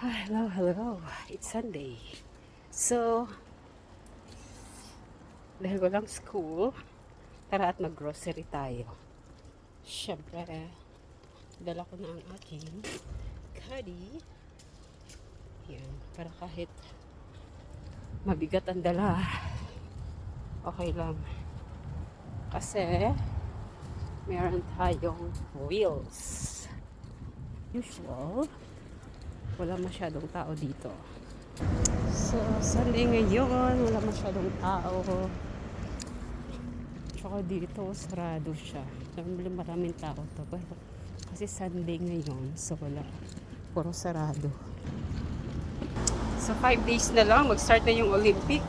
Hello, hello. It's Sunday. So, dahil walang school, tara at mag-grocery tayo. Siyempre, dala ko na ang aking caddy. Yan, para kahit mabigat ang dala, okay lang. Kasi, meron tayong wheels. Usual, wala masyadong tao dito. So, Sunday ngayon, wala masyadong tao. Tsaka dito, sarado siya. Maraming tao to. Kasi Sunday ngayon, so wala. Puro sarado. So, 5 days na lang, mag-start na yung Olympic.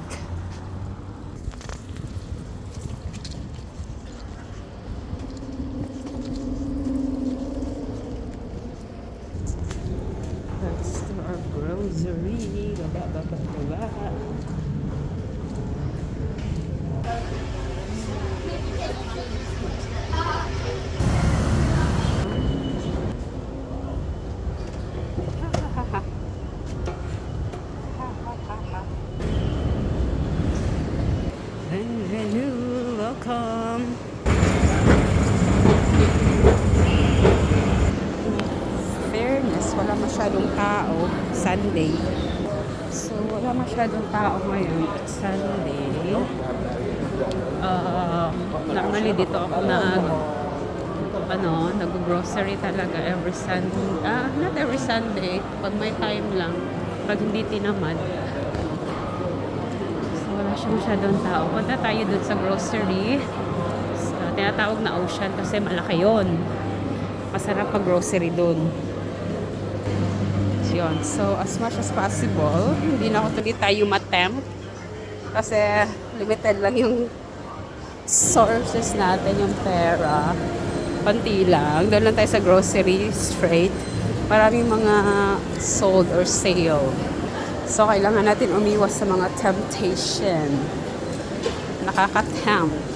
Let's do our grocery. Baba. Bienvenue, welcome. Fairness, wala masyadong tao. Sunday. So, wala masyadong tao ngayon. Sunday. Normally dito ako nag-grocery talaga every Sunday. Not every Sunday. Pag may time lang. Pag hindi tinamad. So, wala siya masyadong tao. Punta tayo dun sa grocery. So, tinatawag na Ocean kasi malaki yun. Masarap pag-grocery dun. Yun. So, as much as possible, hindi na ako tuloy tayo matempt. Kasi, limited lang yung sources natin, yung pera. Panti lang. Doon lang tayo sa grocery straight. Maraming mga sold or sale. So, kailangan natin umiwas sa mga temptation. Nakaka-tempt.